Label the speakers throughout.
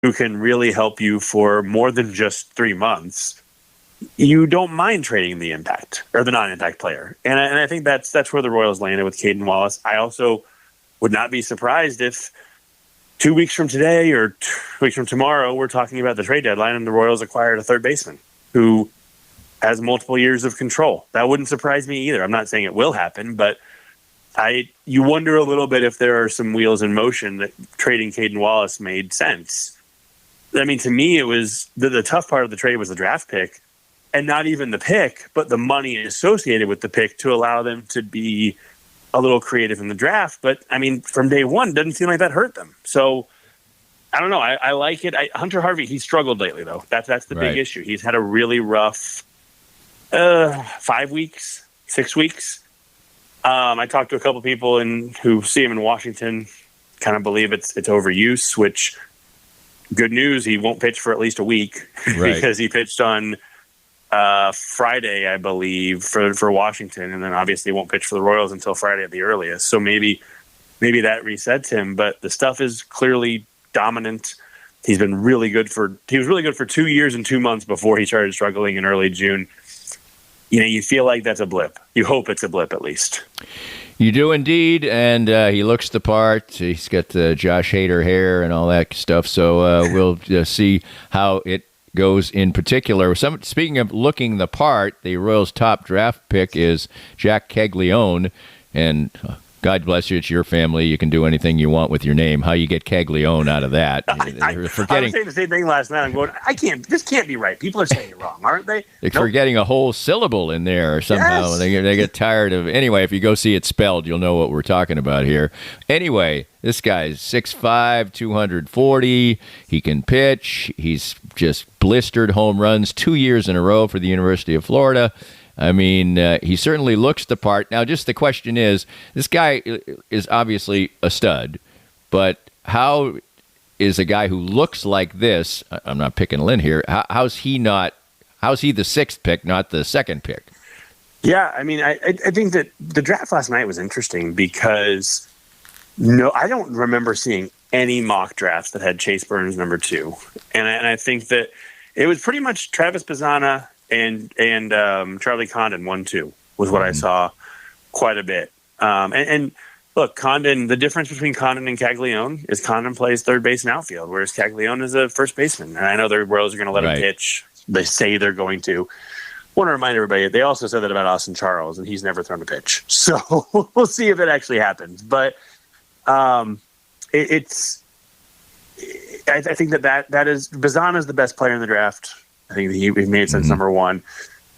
Speaker 1: who can really help you for more than just 3 months, you don't mind trading the impact or the non-impact player. And I think that's where the Royals landed with Caden Wallace. I also would not be surprised if 2 weeks from today or 2 weeks from tomorrow, we're talking about the trade deadline and the Royals acquired a third baseman who has multiple years of control. That wouldn't surprise me either. I'm not saying it will happen, but you wonder a little bit if there are some wheels in motion that trading Caden Wallace made sense. I mean, to me, it was the tough part of the trade was the draft pick, and not even the pick, but the money associated with the pick to allow them to be a little creative in the draft. But, I mean, from day one, it doesn't seem like that hurt them. So, I don't know. I like it. Hunter Harvey, he struggled lately, though. That's the big issue. He's had a really rough 5 weeks, 6 weeks. I talked to a couple people who see him in Washington, kind of believe it's overuse, which, good news, he won't pitch for at least a week because he pitched on Friday, I believe, for Washington, and then obviously won't pitch for the Royals until Friday at the earliest. So maybe that resets him, but the stuff is clearly dominant. He was really good for 2 years and 2 months before he started struggling in early June. You feel like that's a blip. You hope it's a blip at least.
Speaker 2: You do indeed, and he looks the part. He's got the Josh Hader hair and all that stuff, so we'll see how it goes in particular. Speaking of looking the part, the Royals' top draft pick is Jack Caglione, and God bless you, it's your family. You can do anything you want with your name. How you get Caglione out of that?
Speaker 1: I was saying the same thing last night. I'm going, this can't be right. People are saying it wrong, aren't they?
Speaker 2: They're forgetting a whole syllable in there somehow. Yes. They get tired of. Anyway, if you go see it spelled, you'll know what we're talking about here. Anyway, this guy's 6'5", 240. He can pitch. He's just blistered home runs 2 years in a row for the University of Florida. I mean, he certainly looks the part. Now, just the question is, this guy is obviously a stud, but how is a guy who looks like this, I'm not picking Lynn here, how's he the sixth pick, not the second pick?
Speaker 1: Yeah, I mean, I think that the draft last night was interesting because I don't remember seeing any mock drafts that had Chase Burns number 2. And I think that it was pretty much Travis Bazzana and Charlie Condon 1-2 was what I saw quite a bit. And look, Condon, the difference between Condon and Caglione is Condon plays third base and outfield, whereas Caglione is a first baseman. And I know the Royals are going to let him pitch. They say they're going to. Want to remind everybody, they also said that about Austin Charles, and he's never thrown a pitch. So we'll see if it actually happens. But I think that is Bazzana is the best player in the draft. I think he made sense number 1.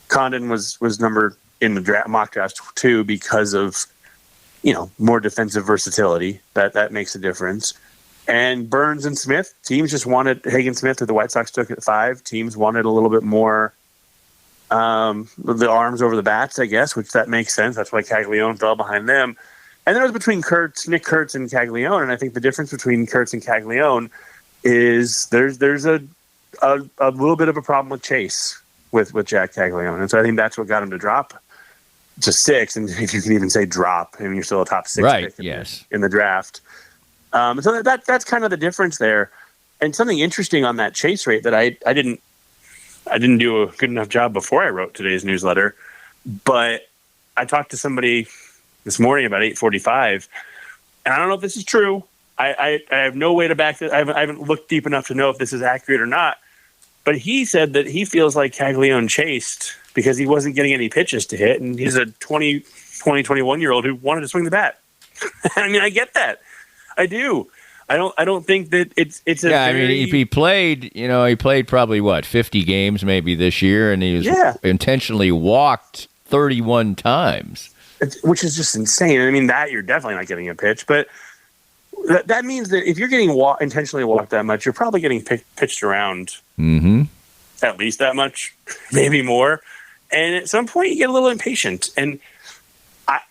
Speaker 1: Condon was number in the mock draft 2 because of more defensive versatility. That makes a difference. And Burns and Smith, teams just wanted Hagen Smith, who the White Sox took at 5. Teams wanted a little bit more the arms over the bats, I guess, which that makes sense. That's why Caglione fell behind them. And then it was between Nick Kurtz and Caglione, and I think the difference between Kurtz and Caglione is there's a little bit of a problem with Chase with Jack Caglione. And so I think that's what got him to drop to 6. And if you can even say drop, I mean, you're still a top 6 pick in the draft. So that's kind of the difference there. And something interesting on that chase rate that I didn't do a good enough job before I wrote today's newsletter, but I talked to somebody this morning about 8:45, and I don't know if this is true. I have no way to back it. I haven't looked deep enough to know if this is accurate or not. But he said that he feels like Caglione chased because he wasn't getting any pitches to hit, and he's a 21-year-old who wanted to swing the bat. I mean, I get that. I do. I don't think that it's a
Speaker 2: I mean, if he played, he played probably 50 games maybe this year, and he was intentionally walked 31 times,
Speaker 1: which is just insane. I mean, that you're definitely not getting a pitch, but that means that if you're getting intentionally walked that much, you're probably getting pitched around at least that much, maybe more. And at some point, you get a little impatient. And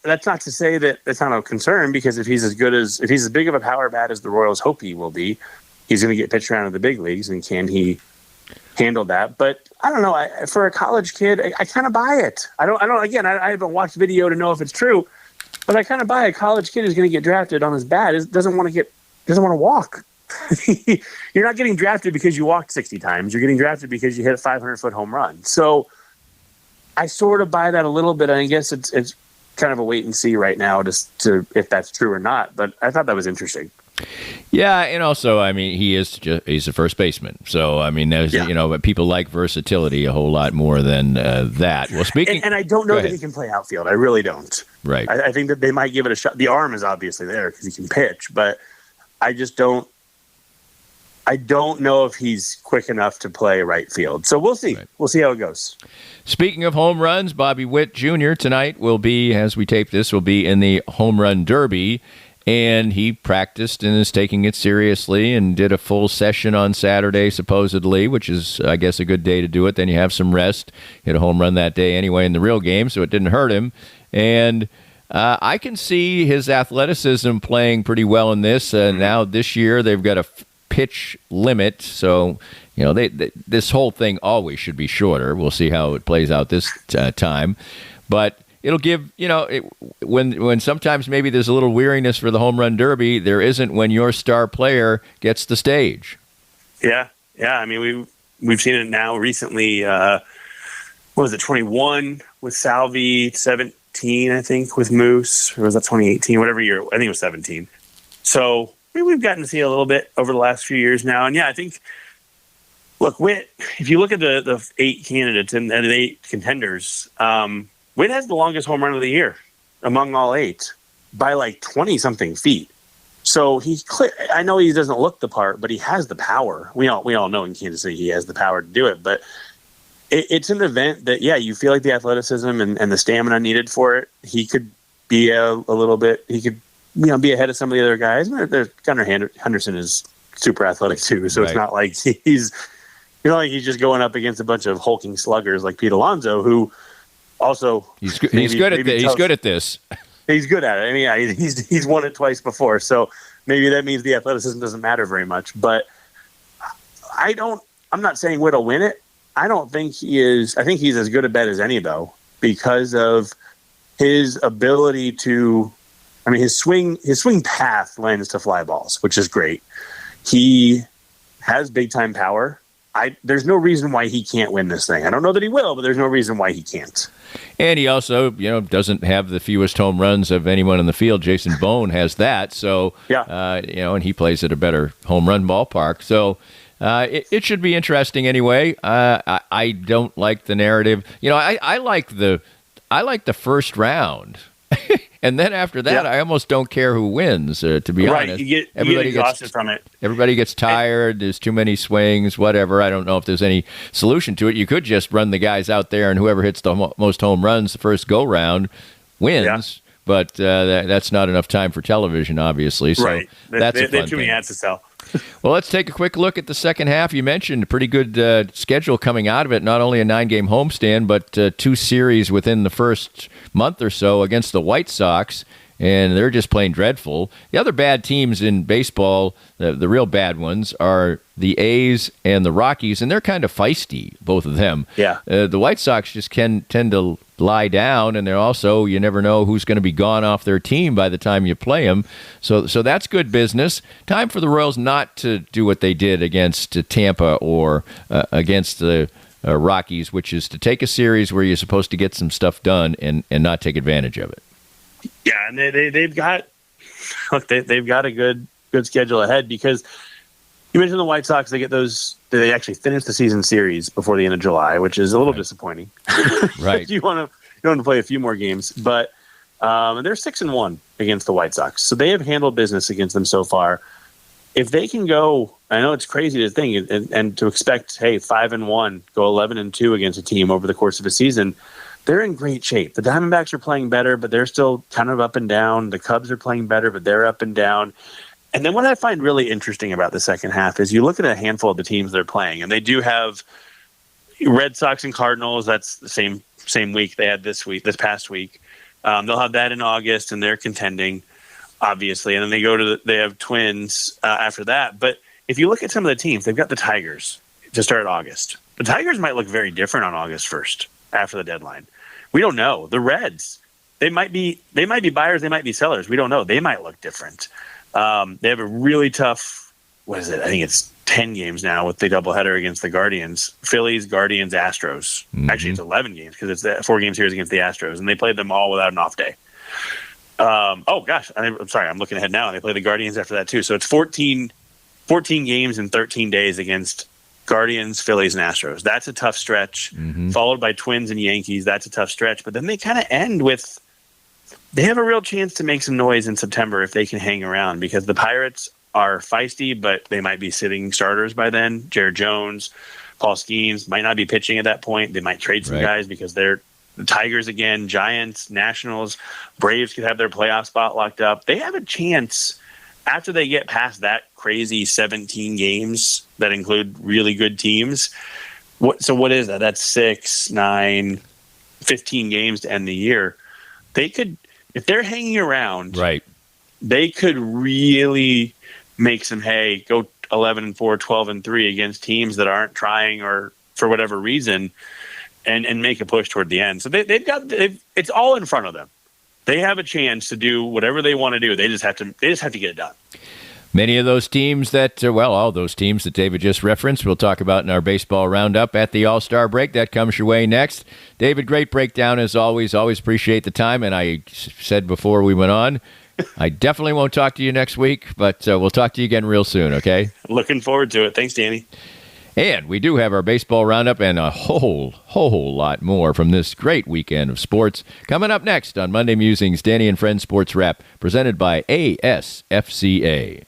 Speaker 1: that's not to say that that's not a concern, because if he's as big of a power bat as the Royals hope he will be, he's going to get pitched around in the big leagues. And can he handle that? But I don't know. For a college kid, I kind of buy it. I haven't watched video to know if it's true, but I kind of buy a college kid who's going to get drafted on his bat doesn't want to walk you're not getting drafted because you walked 60 times. You're getting drafted because you hit a 500-foot home run. So I sort of buy that a little bit. I guess it's kind of a wait and see right now to if that's true or not. But I thought that was interesting.
Speaker 2: Yeah, and also, I mean, he's a first baseman. So, I mean, there's but people like versatility a whole lot more than that. Well, speaking,
Speaker 1: and I don't know that he can play outfield. I really don't.
Speaker 2: Right.
Speaker 1: I think that they might give it a shot. The arm is obviously there because he can pitch, but I just don't. I don't know if he's quick enough to play right field. So we'll see. Right. We'll see how it goes.
Speaker 2: Speaking of home runs, Bobby Witt Jr. tonight will be, as we tape this, will be in the home run derby. And he practiced and is taking it seriously and did a full session on Saturday, supposedly, which is, I guess, a good day to do it. Then you have some rest. Hit a home run that day anyway in the real game, so it didn't hurt him. And I can see his athleticism playing pretty well in this. Now this year they've got a pitch limit, so this whole thing always should be shorter. We'll see how it plays out this time. But it'll give, when sometimes maybe there's a little weariness for the home run derby, there isn't when your star player gets the stage.
Speaker 1: Yeah. I mean, we've seen it now recently. What was it, 21 with Salvi, 17, I think, with Moose, or was that 2018? Whatever year, I think it was 17. So we've gotten to see a little bit over the last few years now. And yeah, I think, look, Witt, if you look at the 8 candidates and the 8 contenders, Witt has the longest home run of the year among all 8 by like 20-something feet. So he's clear. I know he doesn't look the part, but he has the power. We all know in Kansas City he has the power to do it. But it's an event that, you feel like the athleticism and the stamina needed for it. He could be a little bit. He could be ahead of some of the other guys. Gunnar Henderson is super athletic too, so It's not like he's just going up against a bunch of hulking sluggers like Pete Alonso, who. Also,
Speaker 2: he's good at this. He's good at this.
Speaker 1: He's good at it. I mean, he's won it twice before, so maybe that means the athleticism doesn't matter very much. But I'm not saying Witt will win it. I don't think he is. I think he's as good a bet as any, though, because of his ability to. I mean, his swing path lends to fly balls, which is great. He has big time power. There's no reason why he can't win this thing. I don't know that he will, but there's no reason why he can't.
Speaker 2: And he also, doesn't have the fewest home runs of anyone in the field. Jason Bone has that. So, and he plays at a better home run ballpark. So it should be interesting anyway. I don't like the narrative. I like the first round. And then after that, I almost don't care who wins, to be honest.
Speaker 1: Everybody gets exhausted from it.
Speaker 2: Everybody gets tired. There's too many swings, whatever. I don't know if there's any solution to it. You could just run the guys out there, and whoever hits the most home runs the first go-round wins. Yeah. But that's not enough time for television, obviously. So
Speaker 1: right.
Speaker 2: That's a fun
Speaker 1: thing. Too many
Speaker 2: thing.
Speaker 1: ads to sell.
Speaker 2: Well, let's take a quick look at the second half. You mentioned a pretty good schedule coming out of it, not only a 9-game homestand, but 2 series within the first month or so against the White Sox, and they're just plain dreadful. The other bad teams in baseball, the real bad ones, are the A's and the Rockies, and they're kind of feisty, both of them.
Speaker 1: Yeah.
Speaker 2: The White Sox just tend to lie down, and they're also, you never know who's going to be gone off their team by the time you play them. So that's good business. Time for the Royals not to do what they did against Tampa or against the Rockies, which is to take a series where you're supposed to get some stuff done and not take advantage of it.
Speaker 1: Yeah, and they've got a good schedule ahead, because you mentioned the White Sox. They get those. They actually finish the season series before the end of July, which is a little disappointing.
Speaker 2: Right.
Speaker 1: you want to play a few more games, but they're 6-1 against the White Sox, so they have handled business against them so far. If they can go, I know it's crazy to think and to expect, 5-1, go 11-2 against a team over the course of a season. They're in great shape. The Diamondbacks are playing better, but they're still kind of up and down. The Cubs are playing better, but they're up and down. And then what I find really interesting about the second half is you look at a handful of the teams they're playing, and they do have Red Sox and Cardinals. That's the same week they had this past week. They'll have that in August, and they're contending, obviously. And then they have Twins after that. But if you look at some of the teams, they've got the Tigers to start August. The Tigers might look very different on August 1st after the deadline. We don't know. The Reds, they might be buyers, they might be sellers. We don't know. They might look different. They have a really tough what is it? I think it's 10 games now with the doubleheader against the Guardians. Phillies, Guardians, Astros. Actually, it's 11 games because it's 4 game series against the Astros, and they played them all without an off day. Oh, gosh. I'm sorry. I'm looking ahead now, and they play the Guardians after that, too. So it's 14 games in 13 days against Guardians, Phillies, and Astros. That's a tough stretch, followed by Twins and Yankees. That's a tough stretch. But then they kind of end with they have a real chance to make some noise in September if they can hang around, because the Pirates are feisty, but they might be sitting starters by then. Jared Jones, Paul Skeens might not be pitching at that point. They might trade some guys because they're the Tigers again, Giants, Nationals, Braves could have their playoff spot locked up. They have a chance after they get past that crazy 17 games that include really good teams. What is that? That's 6, 9, 15 games to end the year. They could, if they're hanging around, they could really make some hay, go 11-4, 12-3 against teams that aren't trying or for whatever reason, and make a push toward the end. So it's all in front of them. They have a chance to do whatever they want to do. They just have to get it done.
Speaker 2: Many of those teams all those teams that David just referenced, we'll talk about in our baseball roundup at the All-Star break. That comes your way next. David, great breakdown as always. Always appreciate the time. And I said before we went on, I definitely won't talk to you next week, but we'll talk to you again real soon, okay?
Speaker 1: Looking forward to it. Thanks, Danny.
Speaker 2: And we do have our baseball roundup and a whole lot more from this great weekend of sports coming up next on Monday Musings, Danny and Friends Sports Wrap, presented by ASFCA.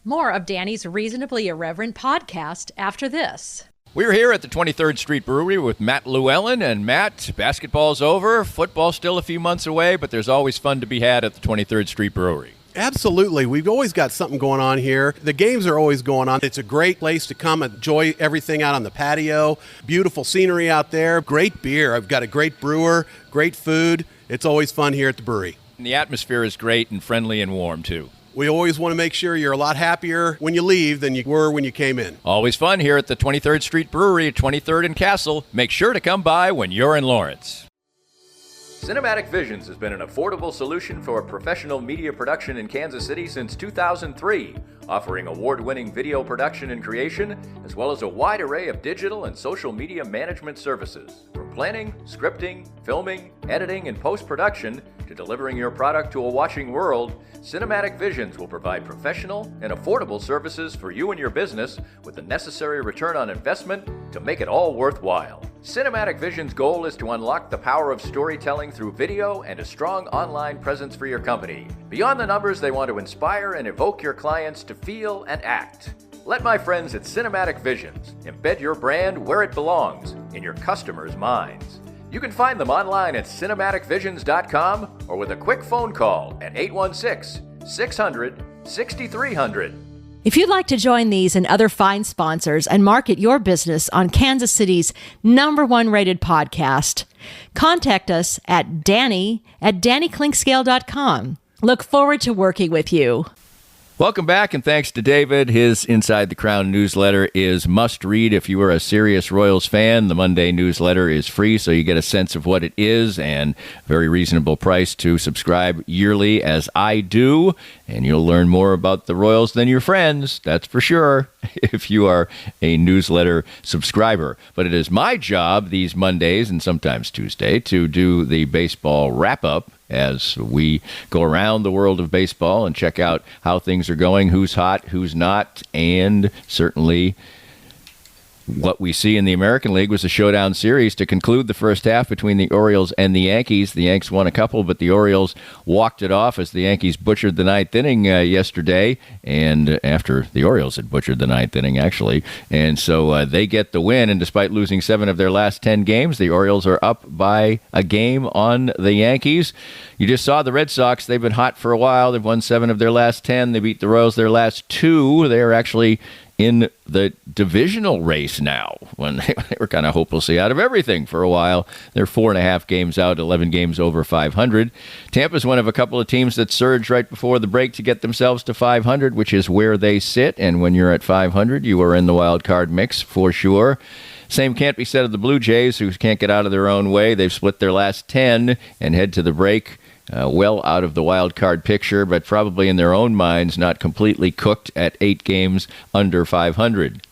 Speaker 3: More of Danny's Reasonably Irreverent podcast after this.
Speaker 2: We're here at the 23rd Street Brewery with Matt Llewellyn. And Matt, basketball's over, football's still a few months away, but there's always fun to be had at the 23rd Street Brewery.
Speaker 4: Absolutely. We've always got something going on here. The games are always going on. It's a great place to come enjoy everything out on the patio. Beautiful scenery out there. Great beer. I've got a great brewer, great food. It's always fun here at the brewery.
Speaker 2: And the atmosphere is great and friendly and warm, too.
Speaker 4: We always want to make sure you're a lot happier when you leave than you were when you came in.
Speaker 2: Always fun here at the 23rd Street Brewery at 23rd and Castle. Make sure to come by when you're in Lawrence. Cinematic Visions has been an affordable solution for professional media production in Kansas City since 2003, offering award-winning video production and creation, as well as a wide array of digital and social media management services. From planning, scripting, filming, editing, and post-production, to delivering your product to a watching world, Cinematic Visions will provide professional and affordable services for you and your business with the necessary return on investment to make it all worthwhile. Cinematic Vision's goal is to unlock the power of storytelling through video and a strong online presence for your company. Beyond the numbers, they want to inspire and evoke your clients to feel and act. Let my friends at Cinematic Visions embed your brand where it belongs, in your customers' minds. You can find them online at cinematicvisions.com or with a quick phone call at 816-600-6300.
Speaker 3: If you'd like to join these and other fine sponsors and market your business on Kansas City's #1 rated podcast, contact us at Danny@DannyClinkscale.com. Look forward to working with you.
Speaker 2: Welcome back, and thanks to David. His Inside the Crown newsletter is must-read if you are a serious Royals fan. The Monday newsletter is free, so you get a sense of what it is, and a very reasonable price to subscribe yearly, as I do. And you'll learn more about the Royals than your friends, that's for sure, if you are a newsletter subscriber. But it is my job these Mondays, and sometimes Tuesday, to do the baseball wrap-up as we go around the world of baseball and check out how things are going, who's hot, who's not, and certainly what we see in the American League was a showdown series to conclude the first half between the Orioles and the Yankees. The Yanks won a couple, but the Orioles walked it off as the Yankees butchered the ninth inning yesterday, and after the Orioles had butchered the ninth inning, actually. And so they get the win, and despite losing 7 of their last 10 games, the Orioles are up by a game on the Yankees. You just saw the Red Sox. They've been hot for a while. They've won 7 of their last 10. They beat the Royals their last 2. They are actually in the divisional race now, when they were kind of hopelessly out of everything for a while. They're 4.5 games out, 11 games over 500. Tampa's one of a couple of teams that surged right before the break to get themselves to 500, which is where they sit. And when you're at 500, you are in the wild card mix for sure. Same can't be said of the Blue Jays, who can't get out of their own way. They've split their last 10 and head to the break well out of the wild card picture, but probably in their own minds not completely cooked at 8 games under 500.